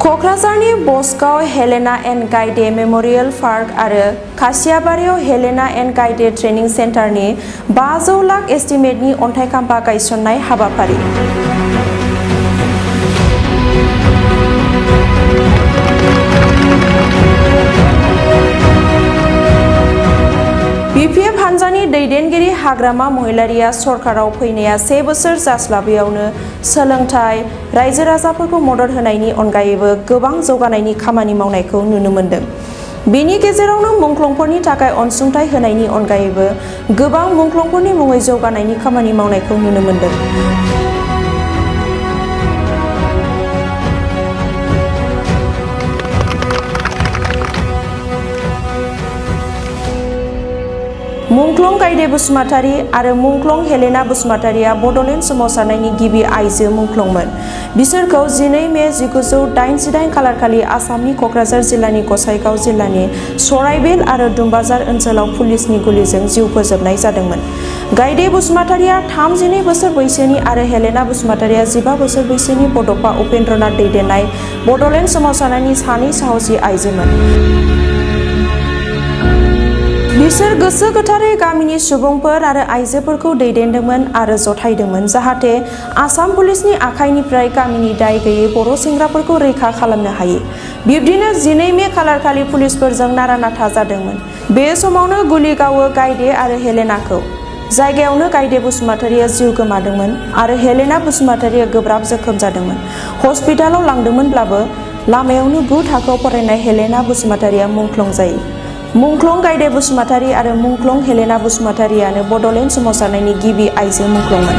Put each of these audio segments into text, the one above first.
क'क्राझारनि बसगाव Helena end गाइडे memorial park आरो खासियाबारियाव Helena end गाइडे training सेन्टारनि 500 lakh एस्टिमेटनि अन्थाइ खाम्फा गायसननाय हाबाफारि। बिपिएफ हानजानि दैदेनगिरि हाग्रामा महिलारिया सरकाराव फैनाया 1 बोसोर जास्लाबैयावनो सोलोंथाइ, रायजो राजाफोरखौ मदद होनायनि अनगायैबो गोबां जौगानायनि खामानि मावनायखौ नुनो मोन्दों। बेनि गेजेरावनो मुंख्लंफोरनि थाखाय अनसुंथाइ होनायनि अनगायैबो गोबां मुंख्लंफोरनि मुङै जौगानायनि खामानि मावनायखौ नुनो मोन्दों। मुंख्लं गाइदे बसुमतारी आरो मुंख्लं हेलेना बसुमतारीया बड'लेण्ड सोमावसारनायनि गिबि आइजो मुंख्लंमोन। बिसोरखौ 12 मे 1988 खालारखालि आसामनि क'क्राझार जिल्लानि गसाइगाव जिल्लानि सराइबिल आरो दुमबाजार ओनसोलाव पुलिसनि गुलिजों जिउ फोजोबनाय जादोंमोन। गाइदे बसुमतारीया 32 बोसोर बैसोनि आरो हेलेना बसुमतारीया 15 बोसोर बैसोनि बड'फा उपेन्द्रनाथ दैदेननाय बड'लेण्ड सोमावसारनायनि सानै साहसी आइजोमोन। बिसोर गोसो गोथारै गामिनि सुबुंफोर आरो आइजोफोरखौ दैदेनदोंमोन आरो जथायदोंमोन जाहाथे आसाम पुलिसनि आखाइनिफ्राय गामिनि दाय गैयै बर' सेंग्राफोरखौ रैखा खालामनो हायो। बिब्दिनो 12 मे खालारखालि पुलिसफोरजों नारा-नाथा जादोंमोन। बे समावनो गुलि गावो गाइदे आरो हेलेनाखौ। जायगायावनो गाइदे बसुमतारीया जिउ गोमादोंमोन आरो हेलेना बसुमतारीया गोब्राब जोखोम जादोंमोन। हस्पिटालाव लांदोंमोनब्लाबो लामायावनो 9 थाखोआव फरायनाय हेलेना बसुमतारीया मुंख्लं जायो। मुंख्लं गाइदे बसुमतारी आरो मुंख्लं हेलेना बसुमतारीयानो बड'लेण्ड सोमावसारनायनि गिबि आइजो मुंख्लंमोन।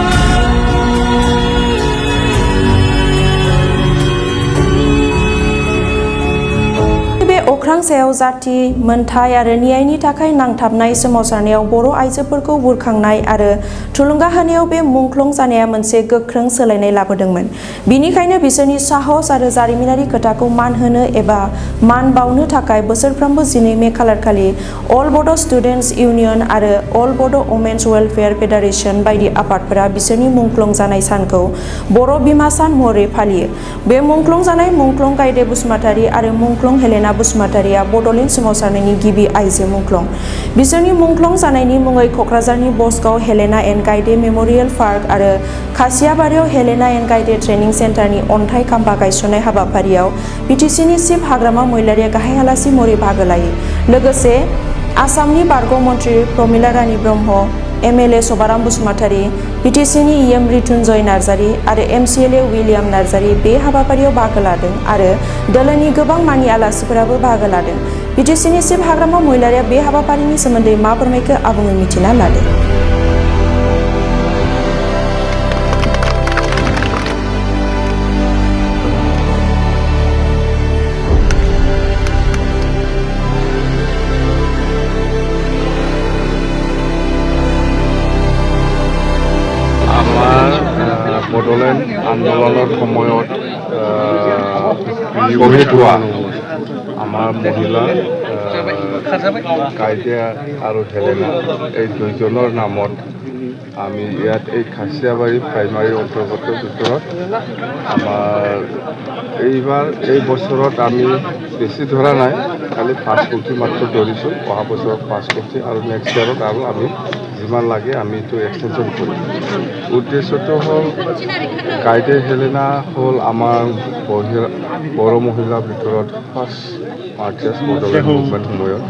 अख्रां सायाव जाथि, मोनथाय आरो न्यायनि थाखाय नांथाबनाय सोमावसारनायाव बर' आइजोफोरखौ बुरखांनाय आरो थुलुंगा होनायाव बे मुंख्लं जानाया मोनसे गोख्रों सोलायनाय लाबोदोंमोन। बिनिखायनो बिसोरनि साहस आरो जारिमिनारि खोथाखौ मान होनो एबा मान बावनो थाखाय बोसोरफ्रोमबो 12 मे खालारखालि अल बड' स्टुडेन्टस इउनियन आरो अल बड' वमेन्स वेलफेयार फेडारेसन बायदि आफादफोरा बिसोरनि मुंख्लं जानाय सानखौ बर' बिमा सान महरै फालियो। बे मुंख्लं जानाय मुंख्लं गाइदे बसुमतारी आरो मुंख्लं हेलेना बसुमतारीया बड'लेण्ड सोमावसारनायनि गिबि आइजो मुंख्लं। बिसोरनि मुंख्लं जानायनि मुङै क'क्राझारनि बसगाव हेलेना एन्ड गाइडे मेम'रियेल पार्क आरो खासियाबारियाव हेलेना एन्ड गाइडे ट्रेनिं सेन्टारनि अन्थाइ खाम्फा गायसननाय हाबाफारियाव बिटिसिनि चिफ हाग्रामा महिलारिया गाहाय आलासि महरै बाहागो लायो। लोगोसे आसामनि बारग' मन्थ्रि प्रमिला रानी ब्रह्म, एमएलए सभाराम बसुमतारी, बिटिसिनि इएम रितुन्जय नार्जारी आरो एमसिएलए विलियाम नार्जारी बे हाबाफारियाव बाहागो लादों आरो दोलोनि गोबां मानि आलासिफोराबो बाहागो लादों। बिटिसिनि चिफ हाग्रामा महिलारिया बे हाबाफारिनि सोमोन्दै मा फोरमायखो आबुङै मिथिना लादो। বড়োলেণ্ড আন্দোলনৰ সময়ত শ্বহীদ হোৱা আমাৰ মহিলা গাইদে আৰু হেলেনা এই দুইজনৰ নামত আমি ইয়াত এই খাচিয়াবাৰী প্ৰাইমাৰী অন্তৰ্গত ভিতৰত আমাৰ এইবাৰ এই বছৰত আমি বেছি ধৰা নাই, খালি 5 কোটি মাত্ৰ ধৰিছোঁ। অহা বছৰত 5 কোটি আৰু নেক্সট ইয়াৰত আৰু আমি যিমান লাগে আমি এইটো এক্সটেনশ্যন কৰিম। উদ্দেশ্যটো হ'ল গাইদে হেলেনা হ'ল আমাৰ বড়ো মহিলাৰ ভিতৰত ফাৰ্ষ্ট মাৰ্টিয়াৰ্ছ বড'লেণ্ড মুভমেণ্ট সময়ত।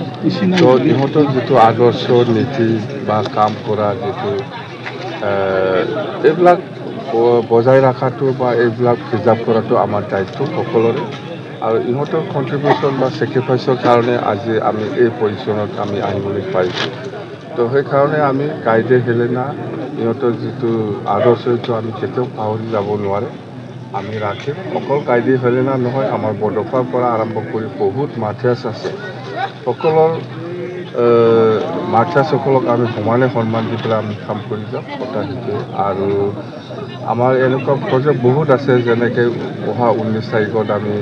তো ইহঁতৰ যিটো আদৰ্শ নীতি বা কাম কৰা যিটো এইবিলাক বজাই ৰখাটো বা এইবিলাক প্ৰিজাৰ্ভ কৰাটো আমাৰ দায়িত্ব সকলোৰে। আৰু ইহঁতৰ কণ্ট্ৰিবিউশ্যন বা ছেক্ৰিফাইচৰ কাৰণে আজি আমি এই পজিশ্যনত আমি আহিবলৈ পাৰিছোঁ। তো সেইকাৰণে আমি গাইদে হেলেনা ইহঁতৰ যিটো আদৰ্শ এইটো আমি কেতিয়াও পাহৰি যাব নোৱাৰে, আমি ৰাখিম। অকল গাইদে হেলেনা নহয়, আমাৰ বড'ফাৰ পৰা আৰম্ভ কৰি বহুত মাৰ্টিয়াৰ্ছ আছে। সকলৰ মাৰ্টিয়াৰ্ছসকলক আমি সমানে সন্মান দি পেলাই আমি কাম কৰি যাম কথা সেইটোৱে। আৰু আমাৰ এনেকুৱা প্ৰজেক্ট বহুত আছে, যেনেকৈ অহা 19 তাৰিখত আমি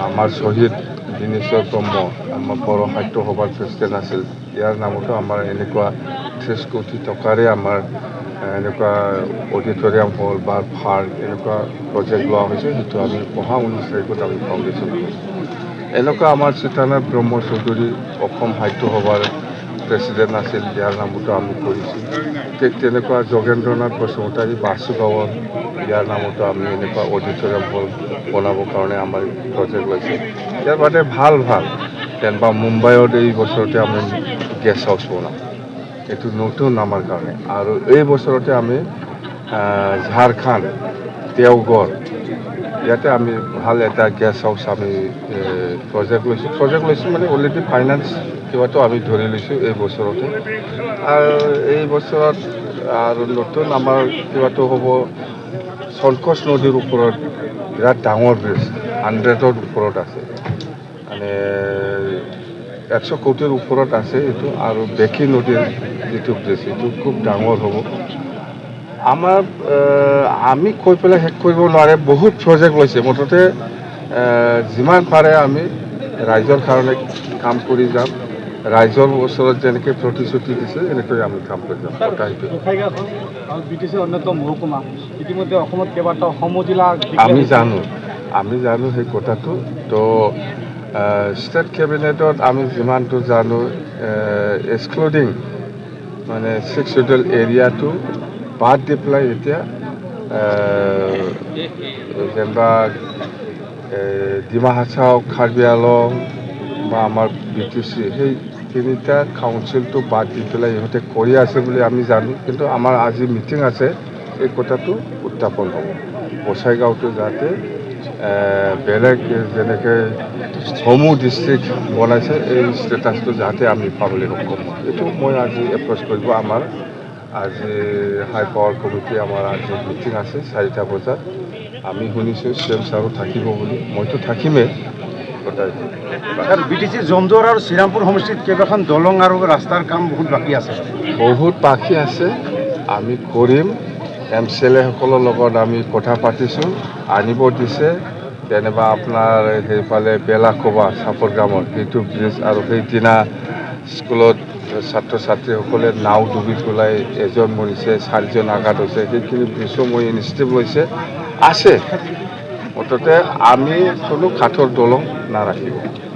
আমাৰ শ্বহীদ দীনেশ্বৰ ব্ৰহ্ম, আমাৰ বড়ো সাহিত্য সভাৰ প্ৰেচিডেণ্ট আছিল, ইয়াৰ নামতো আমাৰ এনেকুৱা 30 কোটি টকাৰে আমাৰ এনেকুৱা অডিটৰিয়াম হল বা পাৰ্ক এনেকুৱা প্ৰজেক্ট লোৱা হৈছে, সেইটো আমি অহা 19 তাৰিখত আমি ফাউণ্ডেশ্যন কৰিম। এনেকুৱা আমাৰ চিতানাথ ব্ৰহ্ম চৌধুৰী অসম সাহিত্য সভাৰ প্ৰেচিডেণ্ট আছিল, ইয়াৰ নামতো আমি কৰিছোঁ। ঠিক তেনেকুৱা যোগেন্দ্ৰনাথ বসুমতাৰী বাসুগাঁৱৰ, ইয়াৰ নামতো আমি এনেকুৱা অডিটৰিয়াম হল বনাবৰ কাৰণে আমাৰ প্ৰজেক্ট লৈছে। ইয়াৰ বাদে ভাল যেনিবা মুম্বাইত এই বছৰতে আমি গেষ্ট হাউচ বনাম, এইটো নতুন আমাৰ কাৰণে। আৰু এই বছৰতে আমি ঝাৰখণ্ড দেওগড় ইয়াতে আমি ভাল এটা গেষ্ট হাউচ আমি প্ৰজেক্ট লৈছোঁ মানে অলৰেডি ফাইনেন্স কিবাটো আমি ধৰি লৈছোঁ এই বছৰতে। আৰু এই বছৰত আৰু নতুন আমাৰ কিবাটো হ'ব সন্তোষ নদীৰ ওপৰত বিৰাট ডাঙৰ ব্ৰিজ, 100ৰ ওপৰত আছে, মানে 100 কোটিৰ ওপৰত আছে এইটো। আৰু বেকী নদীৰ যিটো ব্ৰিজ, এইটো খুব ডাঙৰ হ'ব। আমাৰ আমি কৈ পেলাই শেষ কৰিব নোৱাৰে, বহুত প্ৰজেক্ট লৈছে। মুঠতে যিমান পাৰে আমি ৰাইজৰ কাৰণে কাম কৰি যাম। ৰাইজৰ ওচৰত যেনেকৈ প্ৰতিশ্ৰুতি দিছে এনেকৈ আমি কাম কৰি যাম। BTC অন্যতম মহকুমা, ইতিমধ্যে অসমত কেইবাটাও সমজিলা আমি জানো সেই কথাটো। তো ষ্টেট কেবিনেটত আমি যিমানটো জানো, এক্সক্লুডিং মানে 6 শিডিউল এৰিয়াটো বাদ দি পেলাই এতিয়া যেনিবা ডিমা হাছাও, কাৰ্বি আংলং বা আমাৰ BTC সেই তিনিটা কাউন্সিলটো বাদ দি পেলাই ইহঁতে কৰি আছে বুলি আমি জানো। কিন্তু আমাৰ আজি মিটিং আছে, এই কথাটো উত্থাপন হ'ব। বছাইগাঁওটো যাতে বেলেগ যেনেকৈ সমূহ ডিষ্ট্ৰিক্ট বনাইছে, এই ষ্টেটাছটো যাতে আমি পাবলৈ সক্ষম হওঁ, এইটো মই আজি এপ্ৰ'চ কৰিব। আমাৰ আজি হাই পাৱাৰ কমিটি আমাৰ আজি মিটিং আছে 4টা বজাত। আমি শুনিছোঁ CM ছাৰো থাকিব বুলি, মইতো থাকিমেই গোটাই। BTC জমদৰ আৰু শ্ৰীৰামপুৰ সমষ্টিত কেইবাখন দলং আৰু ৰাস্তাৰ কাম বহুত বাকী আছে। আমি কৰিম। MCLA সকলৰ লগত আমি কথা পাতিছোঁ, আনিব দিছে। যেনিবা আপোনাৰ সেইফালে বেলাকোবা চাপৰ গ্ৰামৰ সেইটো ব্ৰিজ, আৰু সেইদিনা স্কুলত ছাত্ৰ ছাত্ৰীসকলে নাও ডুবি পেলাই এজন মৰিছে, 4জন আঘাত হৈছে, সেইখিনি ব্ৰিজো মই ইনিচিয়েটিভ লৈছে আছে। মুঠতে আমি কোনো কাঠৰ দলং নাৰাখিব।